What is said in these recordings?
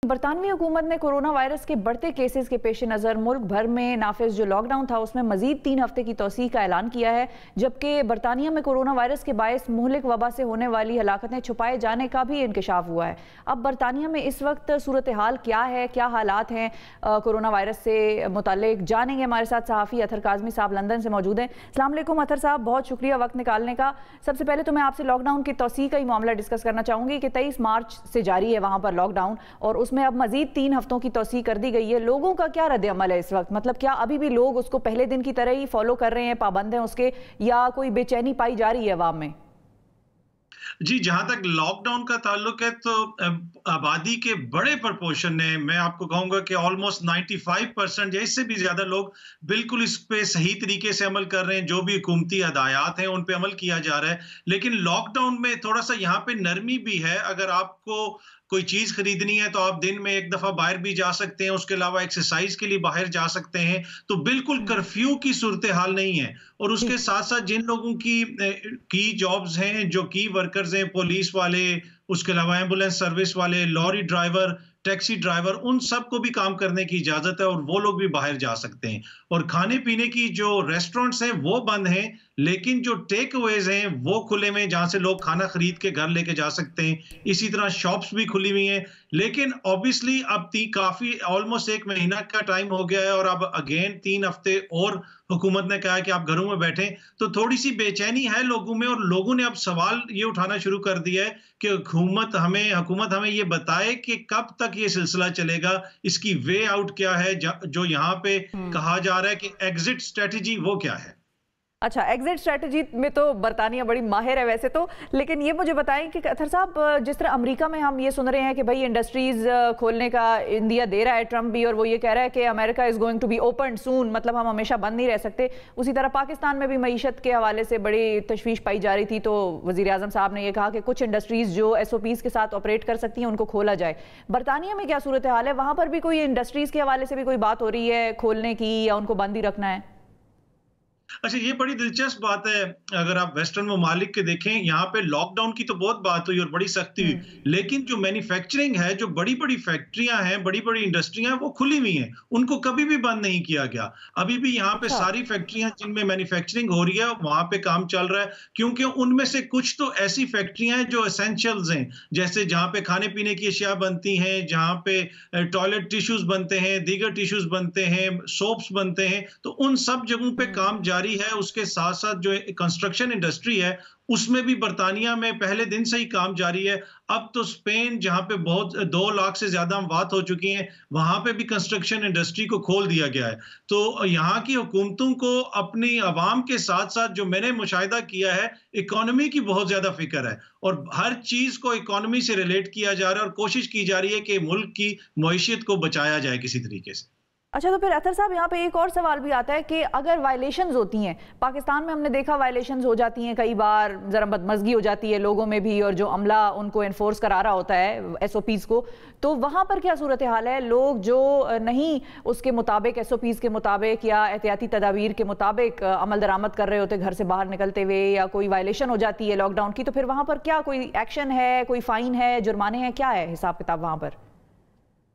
बरतानवी हुकूमत ने corona virus के बढ़ते केसेस के पेश नज़र मुल्क भर में नाफिज जो लॉकडाउन था उसमें मजीद 3 हफ्ते की तौसीह का ऐलान किया है, जबकि बरतानिया में कोरोना वायरस के बायस मुहलिक वबा से होने वाली हलाकतें छुपाए जाने का भी इंकशाफ हुआ है। अब बरतानिया में इस वक्त सूरत हाल क्या है, क्या हालात हैं कोरोना वायरस से मुतालिक, जानेंगे। हमारे साथ सहाफ़ी अतर काज़मी साहब लंदन से मौजूद हैं। अस्सलाम वालेकुम अतर साहब, बहुत शुक्रिया वक्त निकालने का। सबसे पहले तो मैं आपसे लॉकडाउन की तौसीह का ही मामला डिस्कस करना चाहूँगी कि 23 मार्च से जारी है वहाँ पर लॉकडाउन और उसमें अब मजीद 3 हफ्तों की तौसीह कर दी गई है। लोगों का क्या रद्द अमल है इस वक्त? मतलब क्या अभी भी लोग उसको पहले दिन की तरह ही फॉलो कर रहे हैं, पाबंद हैं उसके, या कोई बेचैनी पाई जा रही है अवाम में? जी, जहाँ तक लॉकडाउन का ताल्लुक है तो आबादी के बड़े प्रपोर्शन ने, मैं आपको कहूँगा कि ऑलमोस्ट 95% या इससे भी ज़्यादा लोग बिल्कुल इस पे सही तरीके से अमल कर रहे हैं। जो भी हुकूमती हदायत हैं उन पे अमल किया जा रहा है। लेकिन लॉकडाउन में थोड़ा-सा यहाँ पे नरमी भी है। अगर आपको कोई चीज़ खरीदनी है तो आप दिन में एक दफ़ा बाहर भी जा सकते हैं, उसके अलावा एक्सरसाइज़ के लिए बाहर जा सकते हैं। तो बिल्कुल कर्फ्यू की सूरत हाल नहीं है। और उसके साथ-साथ जिन लोगों की जॉब्स हैं, जो की वर्कर्स हैं, पुलिस वाले, उसके अलावा एम्बुलेंस सर्विस वाले, लॉरी ड्राइवर, टैक्सी ड्राइवर, उन सबको भी काम करने की इजाज़त है और वो लोग भी बाहर जा सकते हैं। और खाने-पीने की जो रेस्टोरेंट्स हैं, वो बंद हैं, लेकिन जो टेक अवेज़ हैं, वो खुले हुए हैं, जहाँ से लोग खाना खरीद के घर लेके जा सकते हैं। इसी तरह शॉप्स भी खुली हुई हैं। लेकिन ऑब्वियसली अब काफ़ी ऑलमोस्ट 1 महीना का टाइम हो गया है और अब अगेन 3 हफ्ते और हुकूमत ने कहा है कि आप घरों में बैठें। तो थोड़ी-सी बेचैनी है लोगों में और लोगों ने अब सवाल ये उठाना शुरू कर दिया है कि हुकूमत हमें ये बताए कि कब तक ये सिलसिला चलेगा, इसकी वे आउट क्या है, जो यहाँ पे कहा जा रहा है कि एग्जिट स्ट्रेटजी वो क्या है? अच्छा, एग्जिट स्ट्रेटजी में तो बरतानिया बड़ी माहिर है वैसे तो, लेकिन ये मुझे बताएं कि अतर साहब, जिस तरह अमेरिका में हम ये सुन रहे हैं कि भाई इंडस्ट्रीज खोलने का इंडिया दे रहा है, ट्रम्प भी, और वो ये कह रहा है कि America is going to be open soon, मतलब हम हमेशा बंद नहीं रह सकते। उसी तरह पाकिस्तान में भी मईशत के हवाले से बड़ी तशवीश पाई जा रही थी, तो वज़ीर आज़म साहब ने यह कहा कि कुछ इंडस्ट्रीज़ जो SOPs के साथ ऑपरेट कर सकती हैं उनको खोला जाए। बरतानिया में क्या सूरत हाल है? वहाँ पर भी कोई इंडस्ट्रीज़ के हवाले से भी कोई बात हो रही है खोलने की, या उनको बंद ही रखना है? अच्छा, ये बड़ी दिलचस्प बात है। अगर आप वेस्टर्न ममालिक के देखें, यहाँ पे लॉकडाउन की तो बहुत बात हुई और बड़ी सख्ती हुई, लेकिन जो मैन्युफैक्चरिंग है, जो बड़ी-बड़ी फैक्ट्रियाँ हैं, बड़ी-बड़ी इंडस्ट्रियाँ हैं, वो खुली हुई हैं। उनको कभी भी बंद नहीं किया गया। अभी भी यहाँ पे अच्छा। सारी फैक्ट्रियाँ जिनमें मैन्युफैक्चरिंग हो रही है, वहाँ पे काम चल रहा है, क्योंकि उनमें से कुछ तो ऐसी फैक्ट्रियाँ हैं जो एसेंशियल्स हैं, जैसे जहाँ पे खाने-पीने की अशिया बनती हैं, जहाँ पे टॉयलेट टिश्यूज़ बनते हैं, दीगर टिश्यूज़ बनते हैं, सोप्स बनते हैं, तो उन सब जगहों पे काम जारी है। उसके साथ-साथ जो कंस्ट्रक्शन इंडस्ट्री है, उसमें भी बरतानिया में पहले दिन से ही काम जारी है। अब तो स्पेन, जहाँ पे बहुत 2 लाख से ज़्यादा अमवात हो चुकी हैं, वहाँ पे भी कंस्ट्रक्शन इंडस्ट्री को खोल दिया गया है। तो यहाँ की हुकूमतों को अपनी आवाम के साथ-साथ, जो मैंने मुशाहिदा किया है, इकोनॉमी की बहुत ज़्यादा फ़िक्र है और हर चीज़ को इकोनॉमी से रिलेट किया जा रहा है और कोशिश की जा रही है कि मुल्क की मईशत को बचाया जाए किसी तरीके से। अच्छा, तो फिर अतर साहब, यहाँ पे एक और सवाल भी आता है कि अगर वायलेशंस होती हैं, पाकिस्तान में हमने देखा वायलेशंस हो जाती हैं कई बार, ज़रा बदमज़गी हो जाती है लोगों में भी, और जो अमला उनको एनफोर्स करा रहा होता है SOPs को, तो वहाँ पर क्या सूरत हाल है? लोग जो नहीं उसके मुताबिक, SOPs के मुताबिक या एहतियाती तदाबीर के मुताबिक अमल दरामद कर रहे होते घर से बाहर निकलते हुए, या कोई वायलेशन हो जाती है लॉकडाउन की, तो फिर वहाँ पर क्या कोई एक्शन है, कोई फ़ाइन है, जुर्माने हैं, क्या है हिसाब किताब वहाँ पर?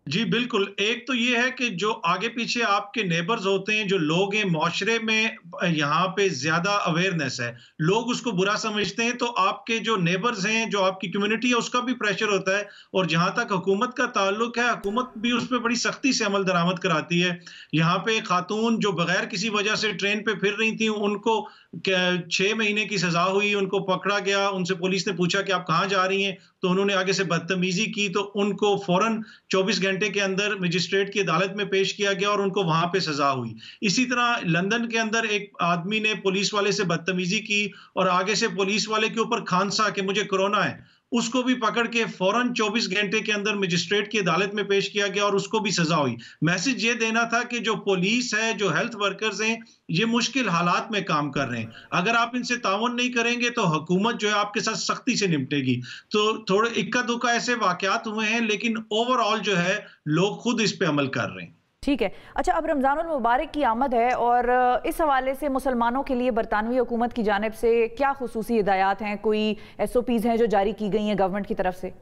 जी, बिल्कुल। एक तो ये है कि जो आगे-पीछे आपके नेबर्स होते हैं, जो लोग हैं माशरे में, यहाँ पे ज़्यादा अवेयरनेस है। लोग उसको बुरा समझते हैं, तो आपके जो नेबर्स हैं, जो आपकी कम्युनिटी है, उसका भी प्रेशर होता है। और जहाँ तक हुकूमत का ताल्लुक है, हुकूमत भी उस पे बड़ी सख्ती से अमल दरामद कराती है। यहाँ पे खातून जो बगैर किसी वजह से ट्रेन पे फिर रही थीं, उनको 6 महीने की सज़ा हुई, उनको पकड़ा गया। उनसे पुलिस ने पूछा कि आप कहाँ जा रही हैं? तो उन्होंने आगे से बदतमीज़ी की, तो उनको फ़ौरन 24 घंटे के अंदर मजिस्ट्रेट की अदालत में पेश किया गया और उनको वहां पे सजा हुई। इसी तरह लंदन के अंदर एक आदमी ने पुलिस वाले से बदतमीजी की और आगे से पुलिस वाले के ऊपर खांसा कि मुझे कोरोना है, उसको भी पकड़ के फौरन 24 घंटे के अंदर मजिस्ट्रेट की अदालत में पेश किया गया और उसको भी सजा हुई। मैसेज ये देना था कि जो पुलिस है, जो हेल्थ वर्कर्स हैं, ये मुश्किल हालात में काम कर रहे हैं। अगर आप इनसे ताउन नहीं करेंगे तो हुकूमत जो है आपके साथ सख्ती से निपटेगी। तो थोड़े इक्का-दुक्का ऐसे वाकयात हुए हैं, लेकिन ओवरऑल जो है लोग खुद इस पे अमल कर रहे हैं। ठीक है। अच्छा, अब रमज़ानुल मुबारक की आमद है और इस हवाले से मुसलमानों के लिए बरतानवी हुकूमत की जानिब से क्या खुसूसी हिदायत हैं, कोई SOPs हैं जो जारी की गई हैं गवर्नमेंट की तरफ से?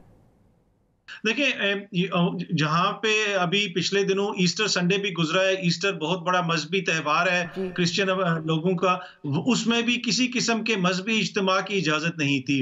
देखिए, जहाँ पे अभी पिछले दिनों ईस्टर संडे भी गुजरा है, ईस्टर बहुत बड़ा मजहबी त्योहार है जी। क्रिश्चियन लोगों का, उसमें भी किसी किस्म के मजहबी इज्तिमा की इजाजत नहीं थी।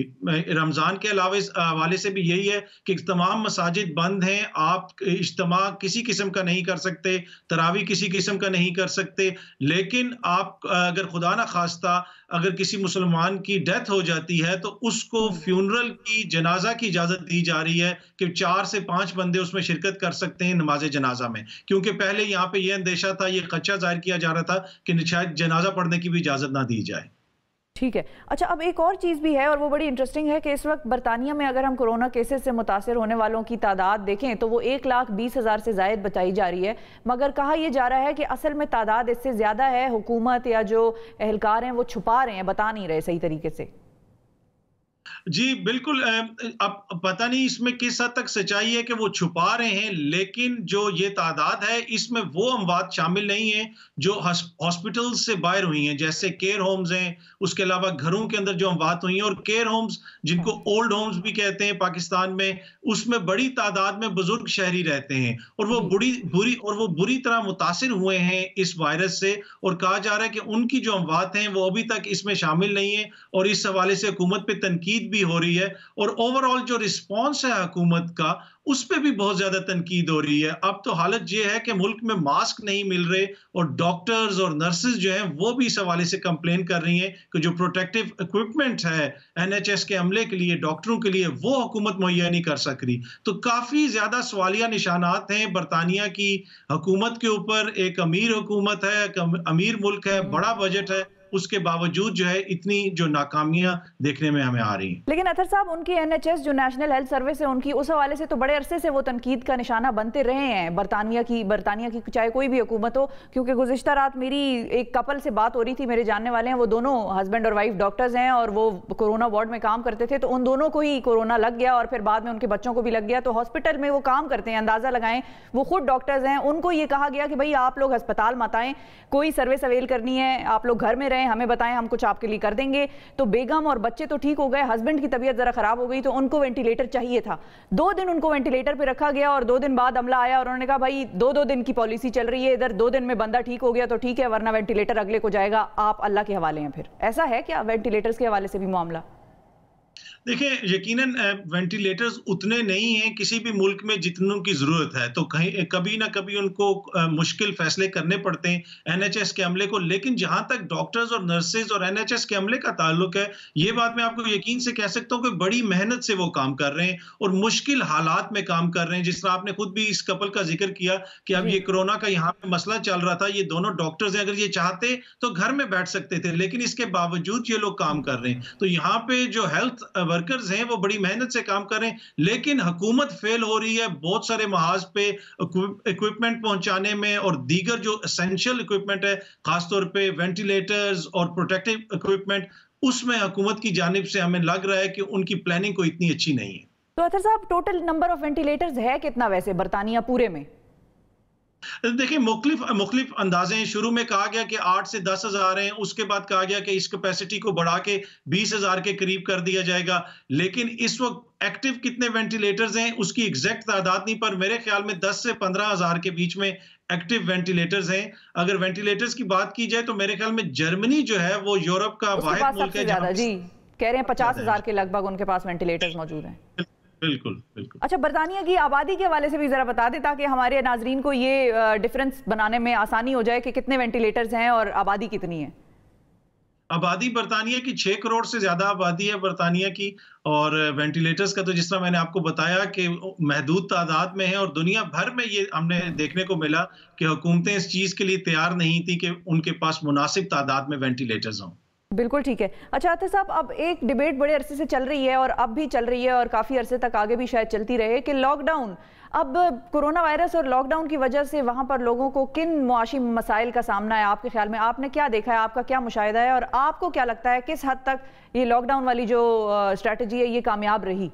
रमजान के अलावा इस हवाले से भी यही है कि तमाम मसाजिद बंद हैं, आप इज्तिमा किसी किस्म का नहीं कर सकते, तरावी किसी किस्म का नहीं कर सकते। लेकिन आप अगर खुदा ना खास्ता अगर किसी मुसलमान की डेथ हो जाती है तो उसको फ्यूनरल की जनाजा की इजाजत दी जा रही है कि 4 से 5 बंदे उसमें शिरकत कर सकते हैं नमाज जनाजा में, क्योंकि पहले यहाँ पे ये अंदेशा था, ये खदशा जाहिर किया जा रहा था कि शायद जनाजा पढ़ने की भी इजाजत ना दी जाए। ठीक है। अच्छा, अब एक और चीज़ भी है और वो बड़ी इंटरेस्टिंग है कि इस वक्त बरतानिया में अगर हम कोरोना केसेस से मुतासर होने वालों की तादाद देखें तो वो 1,20,000 से ज़ायद बताई जा रही है, मगर कहा यह जा रहा है कि असल में तादाद इससे ज़्यादा है, हुकूमत या जो एहलकार हैं वो छुपा रहे हैं, बता नहीं रहे सही तरीके से। जी, बिल्कुल। अब पता नहीं इसमें किस हद तक सच्चाई है कि वो छुपा रहे हैं, लेकिन जो ये तादाद है, इसमें वो अमवात शामिल नहीं है जो हॉस्पिटल से बाहर हुई हैं, जैसे केयर होम्स हैं, उसके अलावा घरों के अंदर जो अमवात हुई हैं, और केयर होम्स जिनको ओल्ड होम्स भी कहते हैं पाकिस्तान में, उसमें बड़ी तादाद में बुजुर्ग शहरी रहते हैं और वो बुरी तरह मुतासिर हुए हैं इस वायरस से, और कहा जा रहा है कि उनकी जो अमवात हैं वो अभी तक इसमें शामिल नहीं है, और इस हवाले से हुकूमत पे तनकीद भी हो रही है, और ओवरऑल जो रिस्पॉन्स है हुकूमत का उस पे भी बहुत ज्यादा तनकीद हो रही है। अब तो हालत ये है कि मुल्क में मास्क नहीं मिल रहे, और डॉक्टर्स और नर्सेज जो हैं वो भी इस हवाले से कंप्लेन कर रही हैं कि जो प्रोटेक्टिव इक्विपमेंट है एनएचएस के अमले के लिए, डॉक्टरों के लिए, वो हुकूमत मुहैया नहीं कर सक रही। तो काफी ज्यादा सवालिया निशानात हैं बरतानिया की हुकूमत के ऊपर। एक अमीर हुकूमत है, एक अमीर मुल्क है, बड़ा बजट है, उसके बावजूद जो है इतनी जो नाकामियां देखने में हमें आ रही हैं। लेकिन अतर साहब, उनकी एनएचएस जो नेशनल हेल्थ सर्विस है उनकी, उस हवाले से तो बड़े अरसे से वो तनकीद का निशाना बनते रहे हैं बरतानिया की चाहे कोई भी हुकूमत हो। क्योंकि गुज़िश्ता रात मेरी एक कपल से बात हो रही थी, मेरे जानने वाले हैं, वो दोनों हस्बैंड और वाइफ डॉक्टर्स हैं और वो कोरोना वार्ड में काम करते थे, तो उन दोनों को ही कोरोना लग गया और फिर बाद में उनके बच्चों को भी लग गया। तो हॉस्पिटल में वो काम करते हैं, अंदाजा लगाएं, वो खुद डॉक्टर्स हैं, उनको ये कहा गया कि भाई आप लोग अस्पताल मत आएं, कोई सर्विस अवेल करनी है आप लोग घर में रहें, हमें बताएं, हम कुछ आपके लिए कर देंगे। तो बेगम और बच्चे तो ठीक हो गए, हस्बैंड की तबीयत जरा खराब हो गई तो उनको वेंटिलेटर चाहिए था। 2 दिन उनको वेंटिलेटर पे रखा गया और 2 दिन बाद अमला आया और उन्होंने कहा भाई 2-2 दिन की पॉलिसी चल रही है, इधर 2 दिन में बंदा ठीक हो गया तो ठीक है, वरना वेंटिलेटर अगले को जाएगा, आप अल्लाह के हवाले हैं। फिर ऐसा है क्या वेंटिलेटर्स के हवाले से भी मामला? देखिए, यकीनन वेंटिलेटर्स उतने नहीं हैं किसी भी मुल्क में जितनों की ज़रूरत है, तो कहीं कभी ना कभी उनको मुश्किल फ़ैसले करने पड़ते हैं एनएचएस के अमले को। लेकिन जहाँ तक डॉक्टर्स और नर्सेज़ और एनएचएस के अमले का ताल्लुक है, ये बात मैं आपको यकीन से कह सकता हूँ कि बड़ी मेहनत से वो काम कर रहे हैं और मुश्किल हालात में काम कर रहे हैं। जिस तरह आपने खुद भी इस कपल का ज़िक्र किया कि अब ये कोरोना का यहाँ पे मसला चल रहा था, ये दोनों डॉक्टर्स हैं, अगर ये चाहते तो घर में बैठ सकते थे, लेकिन इसके बावजूद ये लोग काम कर रहे हैं। तो यहाँ पे जो हेल्थ वर्कर्स हैं वो बड़ी मेहनत से काम कर रहे हैं, लेकिन हुकूमत फेल हो रही है बहुत सारे महाज पे इक्विपमेंट पहुंचाने में, और दीगर जो एसेंशियल इक्विपमेंट है, खासतौर पे वेंटिलेटर्स और प्रोटेक्टिव इक्विपमेंट, उसमें हुकूमत की जानिब से हमें लग रहा है कि उनकी प्लानिंग कोई इतनी अच्छी नहीं है। तो अतर साहब, टोटल नंबर ऑफ वेंटिलेटर्स है कितना वैसे बरतानिया पूरे में? देखिए, मुख्तलिफ अंदाजे हैं। शुरू में कहा गया कि 8 से 10 हज़ार हैं, उसके बाद कहा गया कि इस कैपेसिटी को बढ़ा के 20 हज़ार के करीब कर दिया जाएगा। लेकिन इस वक्त एक्टिव कितने वेंटिलेटर्स हैं उसकी एग्जैक्ट तादाद नहीं, पर मेरे ख्याल में 10 से 15 हज़ार के बीच में एक्टिव वेंटिलेटर्स हैं। अगर वेंटिलेटर्स की बात की जाए तो मेरे ख्याल में जर्मनी जो है वो यूरोप का वाहिद मुल्क है जहां जी कह रहे हैं 50,000 के लगभग उनके पास वेंटिलेटर्स मौजूद हैं। बिल्कुल बिल्कुल। अच्छा, बरतानिया की आबादी के हवाले से भी जरा बता दें ताकि हमारे नाजरीन को ये डिफरेंस बनाने में आसानी हो जाए कि कितने वेंटिलेटर्स हैं और आबादी कितनी है। आबादी बरतानिया की 6 करोड़ से ज्यादा आबादी है बरतानिया की, और वेंटिलेटर्स का तो जिस तरह मैंने आपको बताया कि महदूद तादाद में है, और दुनिया भर में ये हमने देखने को मिला कि हुकूमतें इस चीज के लिए तैयार नहीं थी कि उनके पास मुनासिब तादाद में वेंटिलेटर्स हों। बिल्कुल ठीक है। अच्छा अतर साहब, अब एक डिबेट बड़े अरसे से चल रही है और अब भी चल रही है और काफ़ी अरसे तक आगे भी शायद चलती रहे कि लॉकडाउन, अब कोरोना वायरस और लॉकडाउन की वजह से वहाँ पर लोगों को किन मुआशी मसाइल का सामना है आपके ख्याल में? आपने क्या देखा है, आपका क्या मुशाहिदा है और आपको क्या लगता है किस हद तक ये लॉकडाउन वाली जो स्ट्रैटेजी है ये कामयाब रही?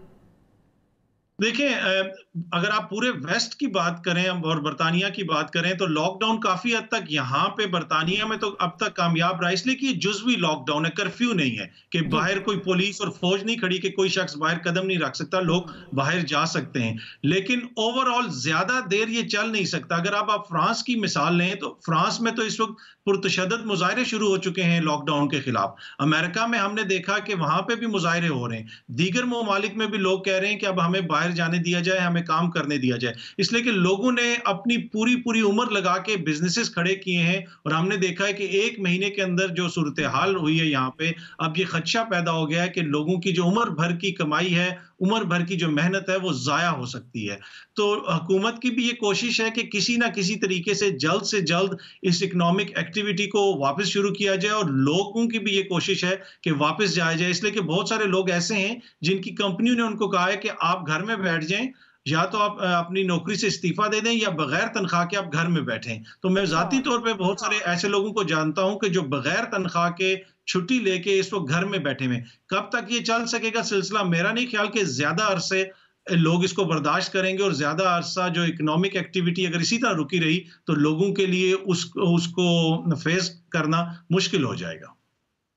देखिए अगर आप पूरे वेस्ट की बात करें और बर्तानिया की बात करें तो लॉकडाउन काफी हद तक यहाँ पे बर्तानिया में तो अब तक कामयाब रहा, इसलिए कि ये जुज़वी लॉकडाउन है, कर्फ्यू नहीं है कि जी। बाहर कोई पुलिस और फौज नहीं खड़ी कि कोई शख्स बाहर कदम नहीं रख सकता, लोग बाहर जा सकते हैं। लेकिन ओवरऑल ज्यादा देर ये चल नहीं सकता। अगर आप फ्रांस की मिसाल लें तो फ्रांस में तो इस वक्त पुरतशद्दद मुजाहरे शुरू हो चुके हैं लॉकडाउन के खिलाफ। अमेरिका में हमने देखा कि वहां पे भी मुजाहरे हो रहे हैं। दीगर ममालिक में भी लोग कह रहे हैं कि अब हमें बाहर जाने दिया जाए, हमें काम करने दिया जाए, इसलिए कि लोगों ने अपनी पूरी पूरी उम्र लगा के बिजनेसेस खड़े किए हैं। और हमने देखा है कि 1 महीने के अंदर जो सूरत हाल हुई है यहाँ पे, अब ये खदशा पैदा हो गया है कि लोगों की जो उम्र भर की कमाई है, उम्र भर की जो मेहनत है, वो जाया हो सकती है। तो हुकूमत की भी ये कोशिश है कि किसी ना किसी तरीके से जल्द इस इकोनॉमिक एक्टिविटी को वापस शुरू किया जाए, और लोगों की भी ये कोशिश है कि वापस जाया जाए, इसलिए कि बहुत सारे लोग ऐसे हैं जिनकी कंपनियों ने उनको कहा है कि आप घर में बैठ जाएं, या तो आप अपनी नौकरी से इस्तीफा दे दें या बगैर तनख्वाह के आप घर में बैठें। तो मैं जाती हाँ। तौर पे बहुत सारे ऐसे लोगों को जानता हूं कि जो बगैर तनख्वाह के छुट्टी लेके इस वक्त घर में बैठे हुए। कब तक ये चल सकेगा सिलसिला, मेरा नहीं ख्याल कि ज्यादा अरसे लोग इसको बर्दाश्त करेंगे, और ज्यादा अरसा जो इकोनॉमिक एक्टिविटी अगर इसी तरह रुकी रही तो लोगों के लिए उसको फेस करना मुश्किल हो जाएगा।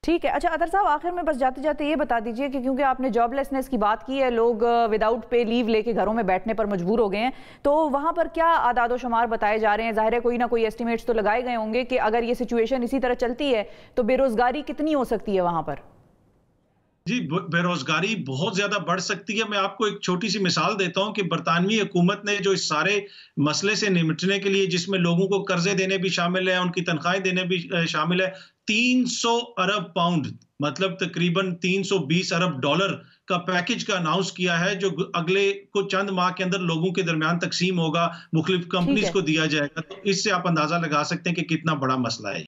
ठीक है। अच्छा अतर साहब, आखिर में बस जाते जाते ये बता दीजिए कि क्योंकि आपने जॉबलेसनेस की बात की है, लोग विदाउट पे लीव लेके घरों में बैठने पर मजबूर हो गए हैं, तो वहां पर क्या आदाद शुमार बताए जा रहे हैं? जाहिर है कोई ना कोई एस्टिमेट्स तो लगाए गए होंगे कि अगर ये सिचुएशन इसी तरह चलती है तो बेरोजगारी कितनी हो सकती है वहां पर? जी, बेरोजगारी बहुत ज्यादा बढ़ सकती है। मैं आपको एक छोटी सी मिसाल देता हूं कि बरतानवी हुकूमत ने जो इस सारे मसले से निपटने के लिए, जिसमें लोगों को कर्जे देने भी शामिल है, उनकी तनख्वाहें देने भी शामिल है, 300 अरब पाउंड, मतलब तकरीबन 320 अरब डॉलर का पैकेज का अनाउंस किया है, जो अगले कुछ चंद माह के अंदर लोगों के दरमियान तकसीम होगा, मुख्तलिफ ठीक कंपनीज है। को दिया जाएगा। तो इससे आप अंदाजा लगा सकते हैं कि कितना बड़ा मसला है।